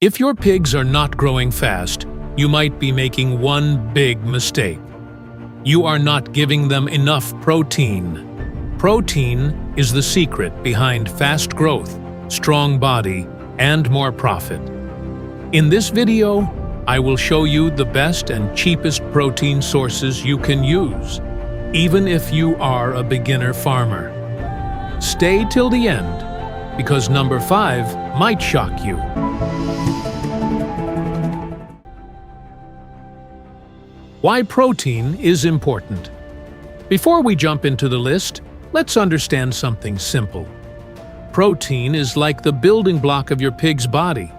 If your pigs are not growing fast, you might be making one big mistake. You are not giving them enough protein. Protein is the secret behind fast growth, strong body, and more profit. In this video, I will show you the best and cheapest protein sources you can use, even if you are a beginner farmer. Stay till the end, because number 5 might shock you. Why protein is important. Before we jump into the list, let's understand something simple. Protein is like the building block of your pig's body.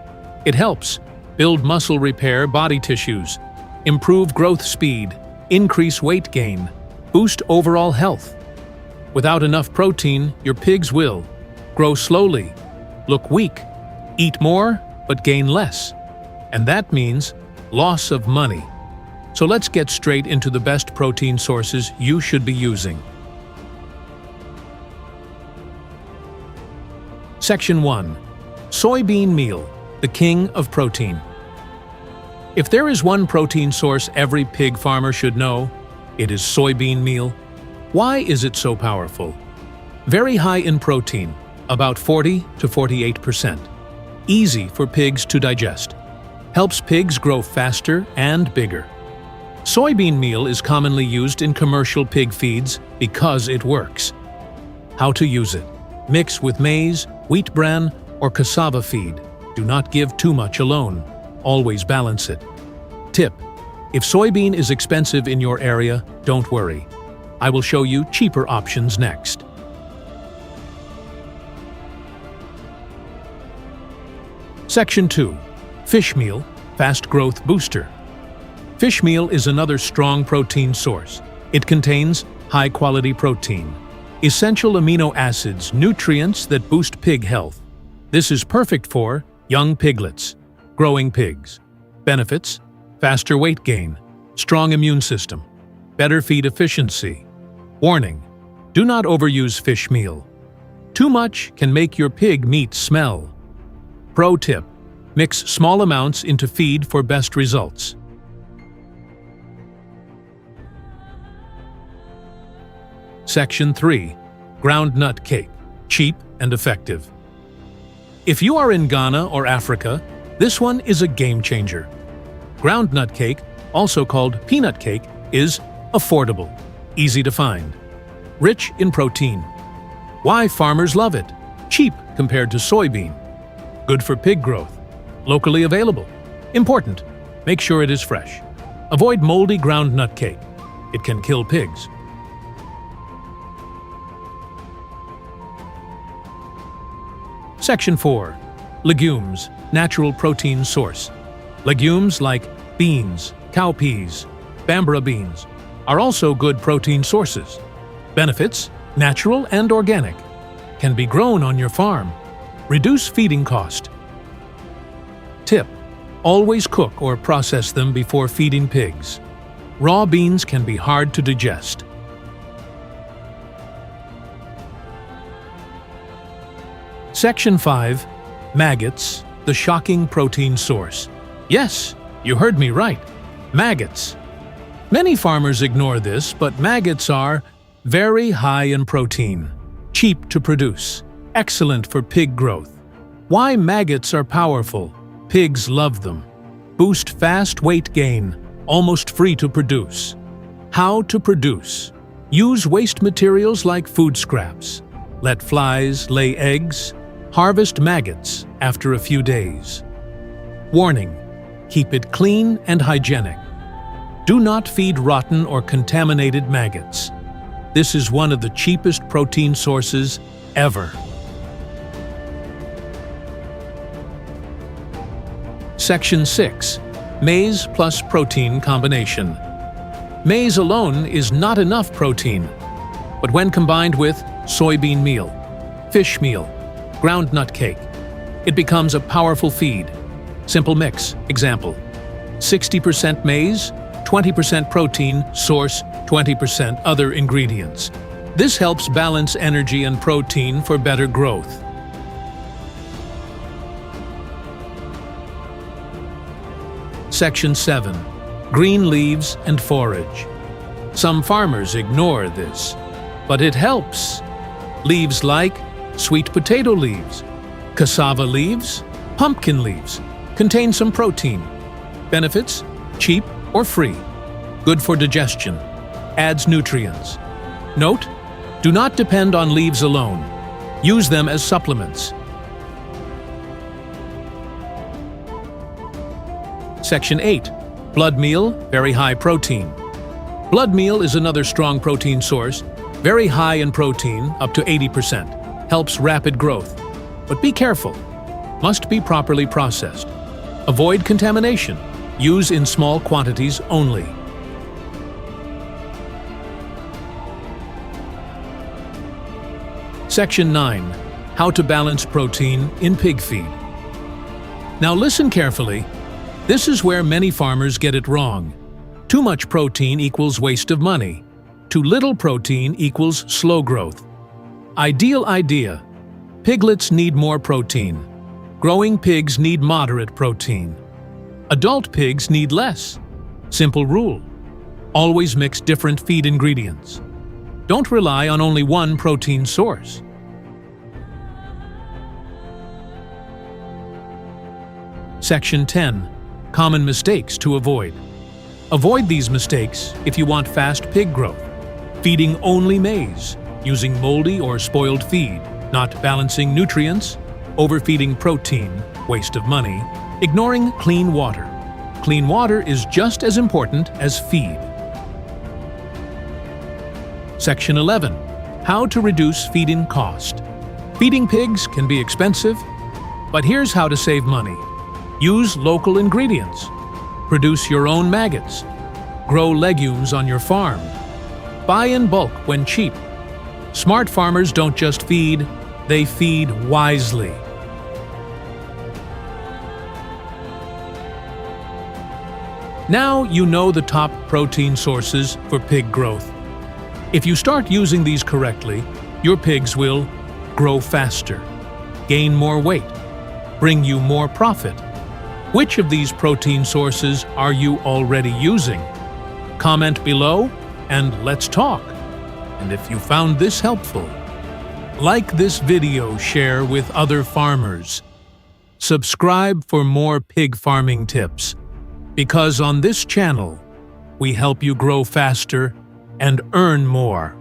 It helps build muscle repair body tissues, improve growth speed, increase weight gain, boost overall health. Without enough protein, your pigs will grow slowly, look weak, eat more but gain less. And that means loss of money. So let's get straight into the best protein sources you should be using. Section 1. Soybean meal, the king of protein. If there is one protein source every pig farmer should know, it is soybean meal. Why is it so powerful? Very high in protein, about 40 to 48%. Easy for pigs to digest. Helps pigs grow faster and bigger. Soybean meal is commonly used in commercial pig feeds because it works. How to use it? Mix with maize, wheat bran, or cassava feed. Do not give too much alone. Always balance it. Tip: if soybean is expensive in your area, don't worry. I will show you cheaper options next. Section 2. Fish meal, fast growth booster. Fish meal is another strong protein source. It contains high-quality protein, essential amino acids, nutrients that boost pig health. This is perfect for young piglets, growing pigs. Benefits: faster weight gain, strong immune system, better feed efficiency. Warning: do not overuse fish meal. Too much can make your pig meat smell. Pro tip: mix small amounts into feed for best results. Section 3. Ground nut cake, cheap and effective. If you are in Ghana or Africa, this one is a game changer. Ground nut cake, also called peanut cake, is affordable, easy to find, rich in protein. Why farmers love it? Cheap compared to soybean. Good for pig growth. Locally available. Important: make sure it is fresh. Avoid moldy ground nut cake. It can kill pigs. Section 4. Legumes, natural protein source. Legumes like beans, cowpeas, bambara beans are also good protein sources. Benefits: natural and organic. Can be grown on your farm. Reduce feeding cost. Tip: always cook or process them before feeding pigs. Raw beans can be hard to digest. Section 5. Maggots, the shocking protein source. Yes, you heard me right. Maggots. Many farmers ignore this, but maggots are very high in protein, cheap to produce, excellent for pig growth. Why maggots are powerful? Pigs love them. Boost fast weight gain, almost free to produce. How to produce? Use waste materials like food scraps. Let flies lay eggs. Harvest maggots after a few days. Warning: keep it clean and hygienic. Do not feed rotten or contaminated maggots. This is one of the cheapest protein sources ever. Section 6. Maize plus protein combination. Maize alone is not enough protein, but when combined with soybean meal, fish meal, ground nut cake, it becomes a powerful feed. Simple mix. Example: 60% maize, 20% protein source, 20% other ingredients. This helps balance energy and protein for better growth. Section 7. Green leaves and forage. Some farmers ignore this, but it helps. Leaves like sweet potato leaves, cassava leaves, pumpkin leaves contain some protein. Benefits: cheap or free. Good for digestion. Adds nutrients. Note: do not depend on leaves alone. Use them as supplements. Section 8. Blood meal, very high protein. Blood meal is another strong protein source, very high in protein, up to 80%. Helps rapid growth. But be careful. Must be properly processed. Avoid contamination. Use in small quantities only. Section 9. How to balance protein in pig feed. Now listen carefully. This is where many farmers get it wrong. Too much protein equals waste of money. Too little protein equals slow growth. Ideal idea. Piglets need more protein. Growing pigs need moderate protein. Adult pigs need less. Simple rule. Always mix different feed ingredients. Don't rely on only one protein source. Section 10. Common mistakes to avoid. Avoid these mistakes if you want fast pig growth. Feeding only maize, using moldy or spoiled feed, not balancing nutrients, overfeeding protein, waste of money, ignoring clean water. Clean water is just as important as feed. Section 11. How to reduce feeding cost. Feeding pigs can be expensive, but here's how to save money. Use local ingredients. Produce your own maggots. Grow legumes on your farm. Buy in bulk when cheap. Smart farmers don't just feed, they feed wisely. Now you know the top protein sources for pig growth. If you start using these correctly, your pigs will grow faster, gain more weight, bring you more profit. Which of these protein sources are you already using? Comment below and let's talk. And if you found this helpful, like this video, share with other farmers. Subscribe for more pig farming tips, because on this channel, we help you grow faster and earn more.